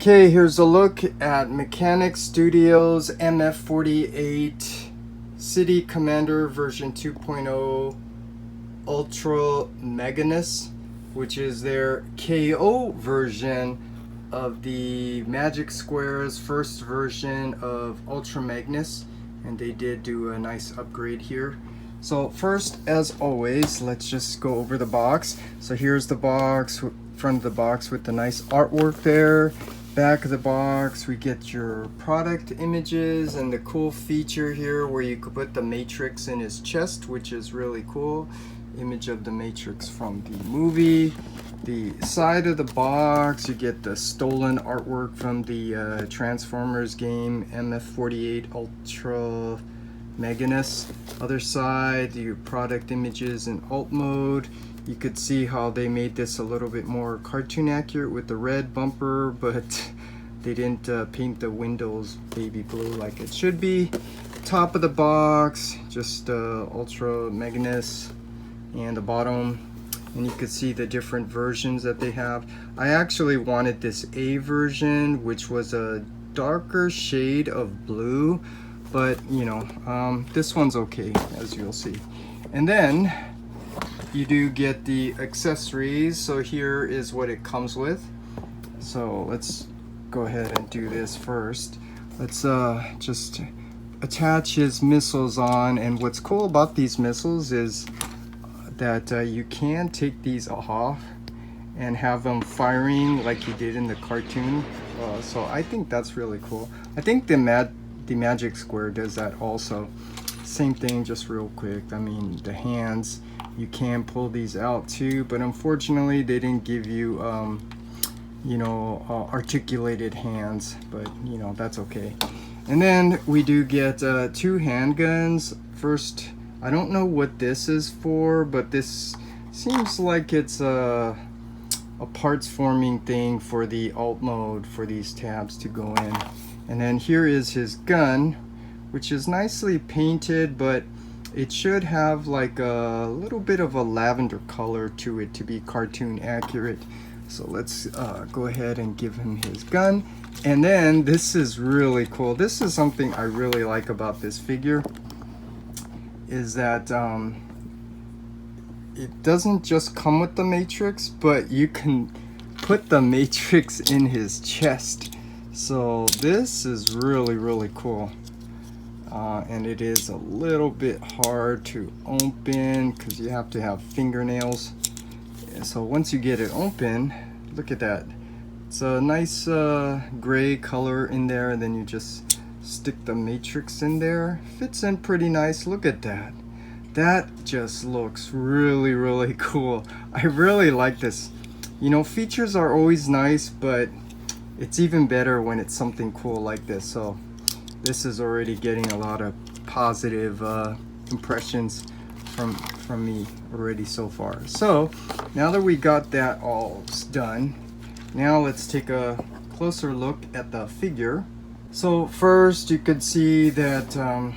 Okay, here's a look at Mechanics Studios MF-48 City Commander version 2.0 Ultrl Magnus, which is their KO version of the Magic Square's first version of Ultra Magnus, and they did do a nice upgrade here. So first, as always, let's just go over the box. So here's the box, front of the box with the nice artwork there. Back of the box, we get your product images and the cool feature here where you could put the Matrix in his chest, which is really cool. Image of the Matrix from the movie. The side of the box, you get the stolen artwork from the Transformers game MF-48 Ultra Magnus. Other side, your product images in alt mode. You could see how they made this a little bit more cartoon accurate with the red bumper, but they didn't paint the windows baby blue like it should be. Top of the box, just Ultra Magnus, and the bottom, and you could see the different versions that they have. I actually wanted this A version, which was a darker shade of blue, but you know, this one's okay, as you'll see. And then you do get the accessories. So here is what it comes with. So let's go ahead and do this first. Let's just attach his missiles on, and what's cool about these missiles is that you can take these off and have them firing like you did in the cartoon. So I think that's really cool. I think the Magic Square does that also. Same thing, just real quick. I mean, the hands, you can pull these out too, but unfortunately they didn't give you you know, articulated hands, but you know, that's okay. And then we do get 2 handguns. First, I don't know what this is for, but this seems like it's a parts forming thing for the alt mode for these tabs to go in. And then here is his gun, which is nicely painted, but it should have like a little bit of a lavender color to it to be cartoon accurate. So let's go ahead and give him his gun. And then this is really cool. This is something I really like about this figure, is that it doesn't just come with the Matrix, but you can put the Matrix in his chest. So this is really cool. And it is a little bit hard to open because you have to have fingernails. And so once you get it open, look at that. It's a nice gray color in there, and then you just stick the Matrix in there. Fits in pretty nice. Look at that. That just looks really cool. I really like this. You know, features are always nice, but it's even better when it's something cool like this. So this is already getting a lot of positive impressions from me already so far. So now that we got that all done, now let's take a closer look at the figure. So first, you could see that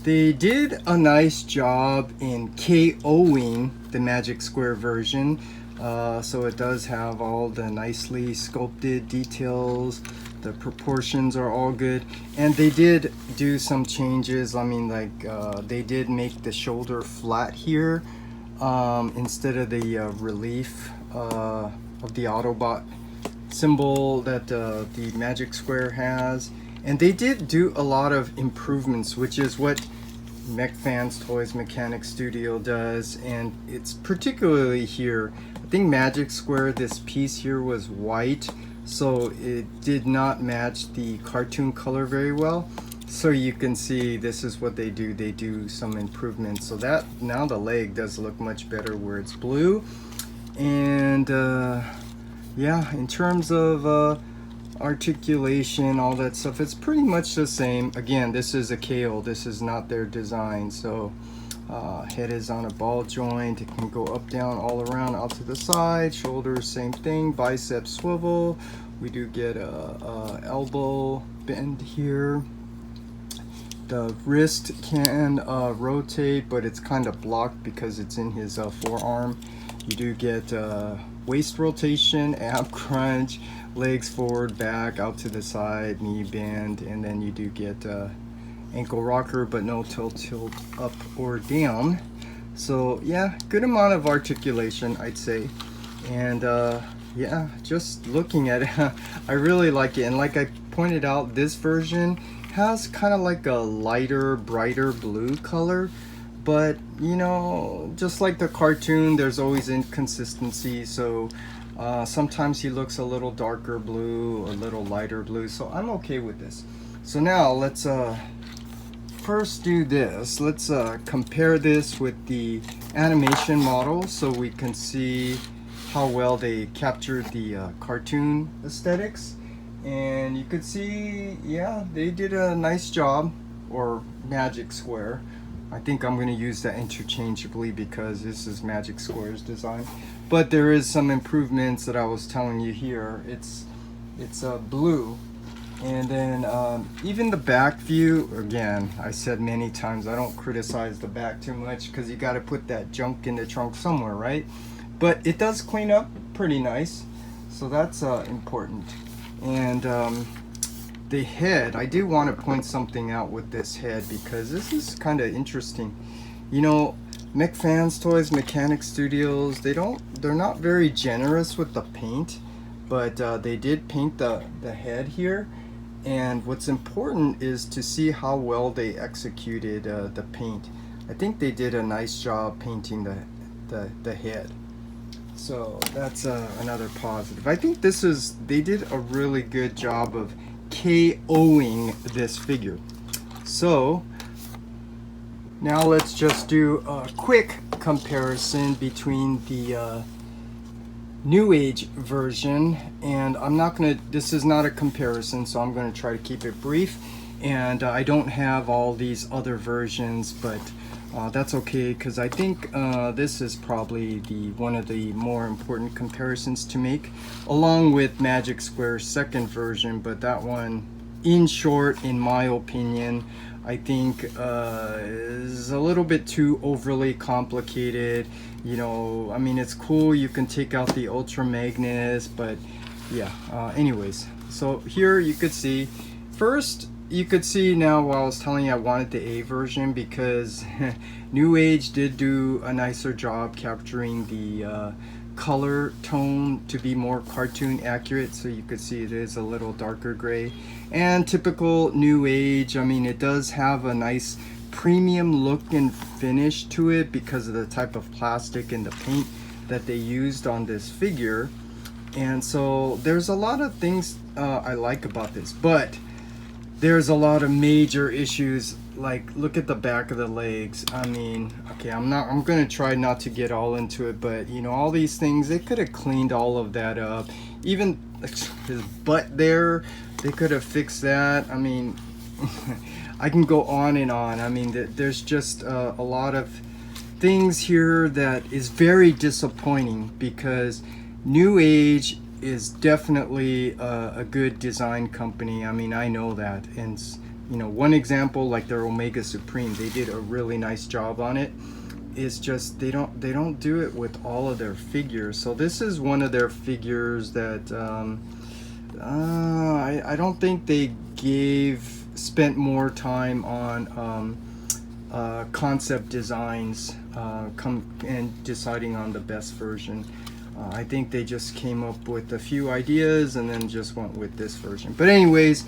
they did a nice job in KOing the Magic Square version. So it does have all the nicely sculpted details. The proportions are all good, and they did do some changes. I mean, like they did make the shoulder flat here instead of the relief of the Autobot symbol that the Magic Square has. And they did do a lot of improvements, which is what MechFansToys Mechanics Studio does, and it's particularly here. I think Magic Square, this piece here was white, so it did not match the cartoon color very well. So you can see this is what they do. They do some improvements, so that now the leg does look much better where it's blue. And yeah, in terms of articulation, all that stuff, it's pretty much the same. Again, this is a KO, this is not their design. So head is on a ball joint. It can go up, down, all around, out to the side. Shoulders, same thing. Bicep swivel. We do get a elbow bend here. The wrist can rotate, but it's kind of blocked because it's in his forearm. You do get waist rotation, ab crunch, legs forward, back, out to the side, knee bend, and then you do get ankle rocker, but no tilt up or down. So yeah, good amount of articulation, I'd say. And yeah, just looking at it, I really like it. And like I pointed out, this version has kind of like a lighter, brighter blue color. But you know, just like the cartoon, there's always inconsistency. So sometimes he looks a little darker blue or a little lighter blue. So I'm okay with this. So now let's first do this. Let's compare this with the animation model so we can see how well they captured the cartoon aesthetics. And you could see, yeah, they did a nice job, or Magic Square. I think I'm going to use that interchangeably because this is Magic Square's design. But there is some improvements that I was telling you here. It's blue. And then even the back view, again, I said many times, I don't criticize the back too much because you got to put that junk in the trunk somewhere, right? But it does clean up pretty nice, so that's important. And the head, I do want to point something out with this head because this is kind of interesting. You know, MechFansToys, Mechanic Studios, they're not very generous with the paint, but they did paint the head here. And what's important is to see how well they executed the paint. I think they did a nice job painting the head. So that's another positive. I think they did a really good job of KOing this figure. So now let's just do a quick comparison between the New Age version, and I'm not gonna, this is not a comparison, so I'm gonna try to keep it brief. And I don't have all these other versions, but that's okay, because I think this is probably one of the more important comparisons to make, along with Magic Square's second version. But that one, in short, in my opinion, I think is a little bit too overly complicated. You know, I mean, it's cool, you can take out the Ultra Magnus, but yeah, anyways. So here you could see, first, you could see now while I was telling you I wanted the A version because New Age did do a nicer job capturing the color tone to be more cartoon accurate. So you could see it is a little darker gray. And typical New Age, I mean, it does have a nice premium look and finish to it because of the type of plastic and the paint that they used on this figure. And so there's a lot of things I like about this, but there's a lot of major issues. Like, look at the back of the legs. I mean, okay, I'm gonna try not to get all into it, but you know, all these things, they could have cleaned all of that up. Even his butt there, they could have fixed that. I mean, I can go on and on. I mean, there's just a lot of things here that is very disappointing because New Age is definitely a good design company. I mean, I know that. And you know, one example, like their Omega Supreme, they did a really nice job on it. It's just they don't do it with all of their figures. So this is one of their figures that I don't think they spent more time on concept designs and deciding on the best version. I think they just came up with a few ideas and then just went with this version. But anyways,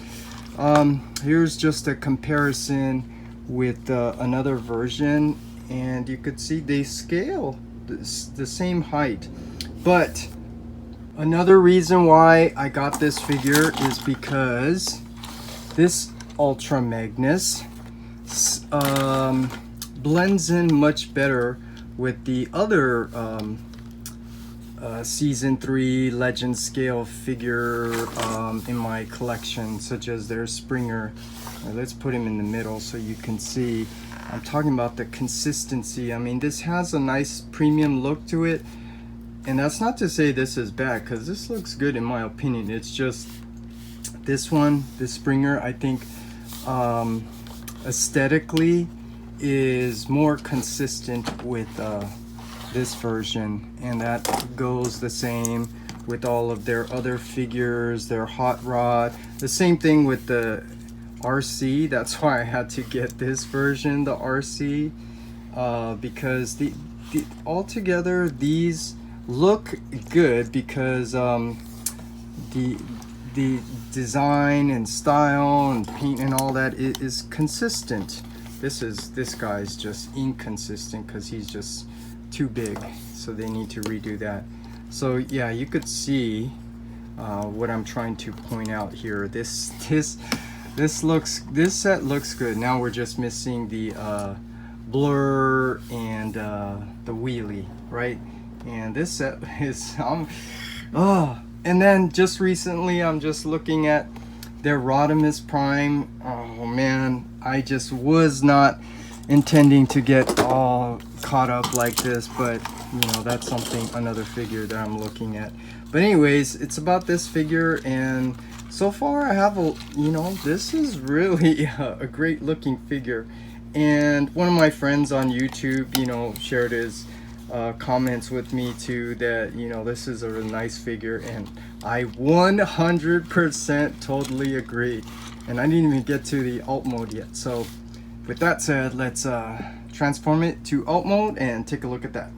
here's just a comparison with another version, and you could see they scale the same height. But another reason why I got this figure is because this Ultra Magnus blends in much better with the other Season 3 Legend scale figure in my collection, such as their Springer. Let's put him in the middle so you can see. I'm talking about the consistency. I mean, this has a nice premium look to it, and that's not to say this is bad, because this looks good in my opinion. It's just this one, this Springer, I think aesthetically is more consistent with this version, and that goes the same with all of their other figures, their hot rod. The same thing with the RC. That's why I had to get this version, the RC, because the altogether these look good because the design and style and paint and all that is consistent. This guy's just inconsistent because he's just too big, so they need to redo that. So yeah, you could see what I'm trying to point out here. This set looks good. Now we're just missing the blur and the wheelie, right? And this set is and then just recently I'm just looking at their Rodimus Prime. Oh man, I just was not intending to get all caught up like this, but you know, that's another figure that I'm looking at. But anyways, it's about this figure, and so far I have this is really a great looking figure. And one of my friends on YouTube, shared his comments with me too, that this is a really nice figure, and I 100% totally agree. And I didn't even get to the alt mode yet. So with that said, let's transform it to alt mode and take a look at that.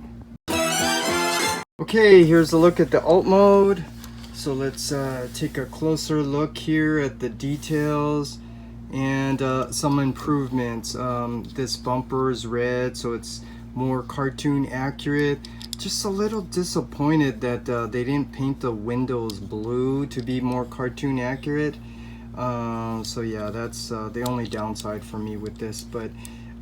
Okay, here's a look at the alt mode. So let's take a closer look here at the details and some improvements. This bumper is red, so it's more cartoon accurate. Just a little disappointed that they didn't paint the windows blue to be more cartoon accurate. So yeah, that's the only downside for me with this. But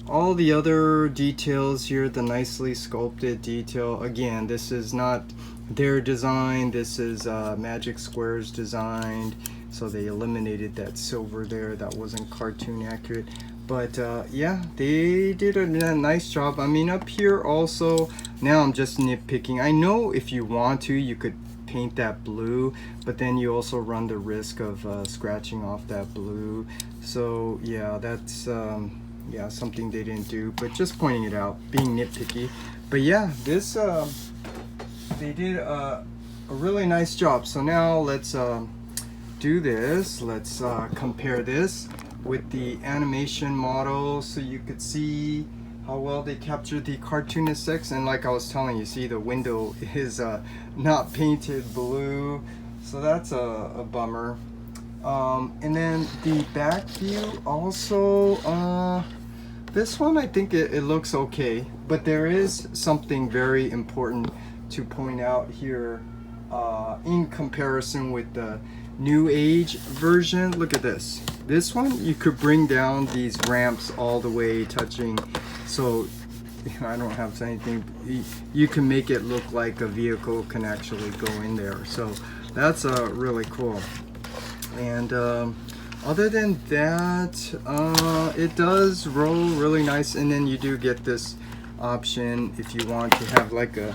all the other details here, the nicely sculpted detail, again, this is not their design, this is Magic Square's design, so they eliminated that silver there that wasn't cartoon accurate. But yeah, they did a nice job. I mean, up here also, now I'm just nitpicking. I know if you want to, you could paint that blue, but then you also run the risk of scratching off that blue. So yeah, that's yeah, something they didn't do, but just pointing it out, being nitpicky. But yeah, this they did a really nice job. So now let's do this. Let's compare this with the animation model, so you could see how well they captured the cartoon aesthetics. And like I was telling you, see the window is not painted blue, so that's a bummer. And then the back view also, this one I think it looks okay, but there is something very important to point out here in comparison with the new age version. Look at this. This one, you could bring down these ramps all the way touching, so I don't have anything, you can make it look like a vehicle can actually go in there, so that's really cool. And other than that, it does roll really nice. And then you do get this option if you want to have like a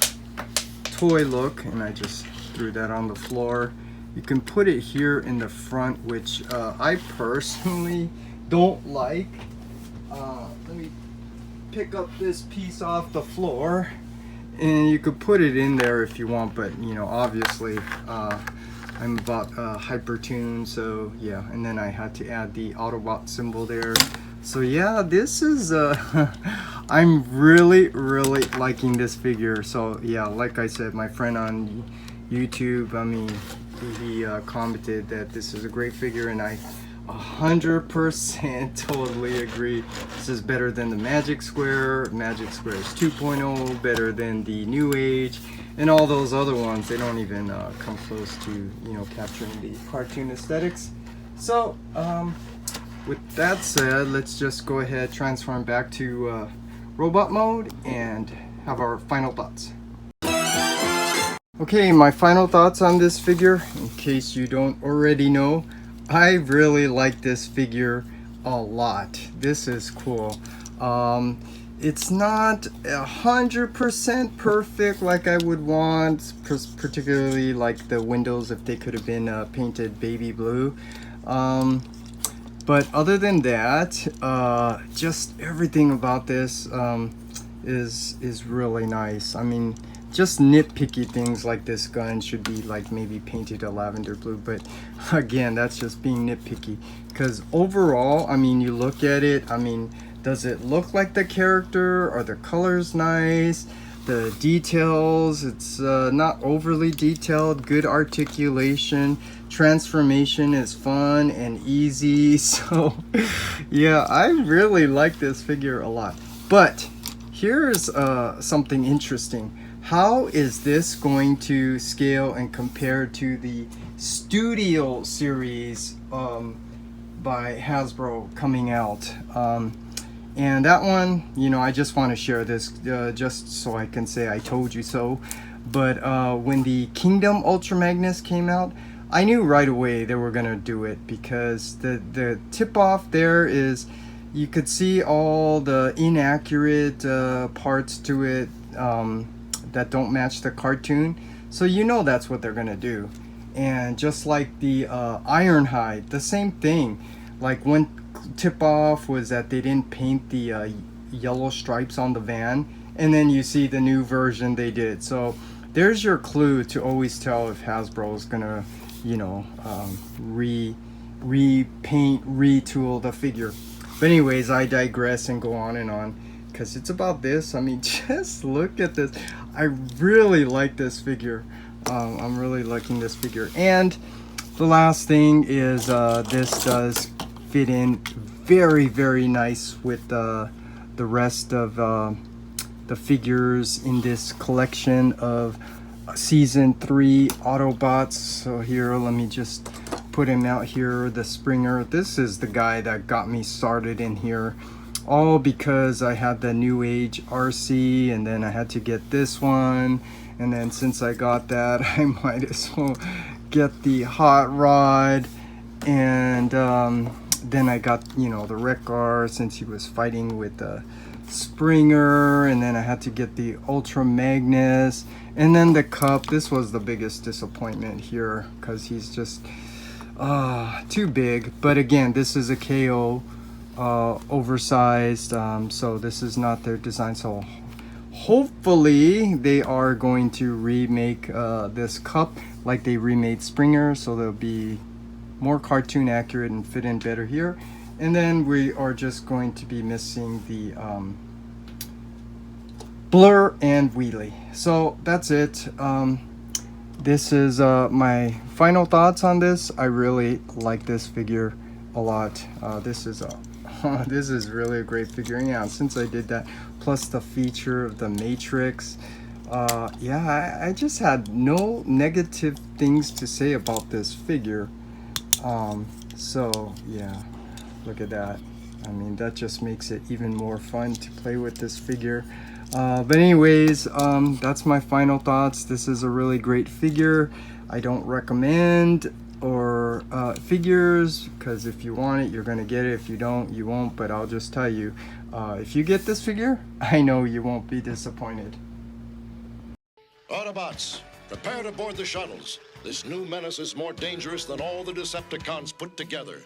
toy look, and I just threw that on the floor. You can put it here in the front, which I personally don't like. Let me pick up this piece off the floor, and you could put it in there if you want, but obviously I'm about hypertune, so yeah. And then I had to add the Autobot symbol there. So yeah, this is I'm really liking this figure. So yeah, like I said, my friend on YouTube, I mean, he commented that this is a great figure, and I 100% totally agree. This is better than the Magic Square. Magic Square is 2.0, better than the New Age, and all those other ones. They don't even come close to capturing the cartoon aesthetics. So with that said, let's just go ahead, transform back to robot mode, and have our final thoughts. Okay, my final thoughts on this figure, in case you don't already know, I really like this figure a lot. This is cool. It's not 100% perfect like I would want, particularly like the windows, if they could have been painted baby blue. But other than that, just everything about this, is really nice. I mean, just nitpicky things like this gun should be like maybe painted a lavender blue, but again, that's just being nitpicky. Because overall, I mean, you look at it, I mean, does it look like the character? Are the colors nice? The details, it's not overly detailed, good articulation, transformation is fun and easy. So yeah, I really like this figure a lot. But here's something interesting. How is this going to scale and compare to the Studio series by Hasbro coming out? And that one, you know, I just want to share this just so I can say I told you so. But when the Kingdom Ultra Magnus came out, I knew right away they were gonna do it, because the tip off there is you could see all the inaccurate parts to it that don't match the cartoon. So you know that's what they're gonna do. And just like the Ironhide, the same thing. Like one tip off was that they didn't paint the yellow stripes on the van, and then you see the new version they did. So there's your clue to always tell if Hasbro is gonna, you know, repaint, retool the figure. But anyways, I digress and go on, because it's about this. I mean, just look at this. I really like this figure. I'm really liking this figure. And the last thing is this does fit in very, very nice with the rest of the figures in this collection of season 3 Autobots. So here, let me just put him out here, the Springer. This is the guy that got me started in here, all because I had the New Age RC, and then I had to get this one, and then since I got that, I might as well get the Hot Rod. And then I got, you know, the Wreck-Gar since he was fighting with the Springer, and then I had to get the Ultra Magnus, and then the Cup. This was the biggest disappointment here, because he's just too big. But again, this is a KO, oversized, so this is not their design. So hopefully they are going to remake this Cup like they remade Springer, so they'll be more cartoon accurate and fit in better here. And then we are just going to be missing the Blur and Wheelie. So that's it. This is my final thoughts on this. I really like this figure a lot. This is really a great figure. And yeah, since I did that, plus the feature of the Matrix, yeah, I just had no negative things to say about this figure. So yeah, look at that. I mean, that just makes it even more fun to play with this figure. But anyways, that's my final thoughts. This is a really great figure. I don't recommend or figures, because if you want it, you're gonna get it. If you don't, you won't. But I'll just tell you, if you get this figure, I know you won't be disappointed. Autobots, prepare to board the shuttles. This new menace is more dangerous than all the Decepticons put together.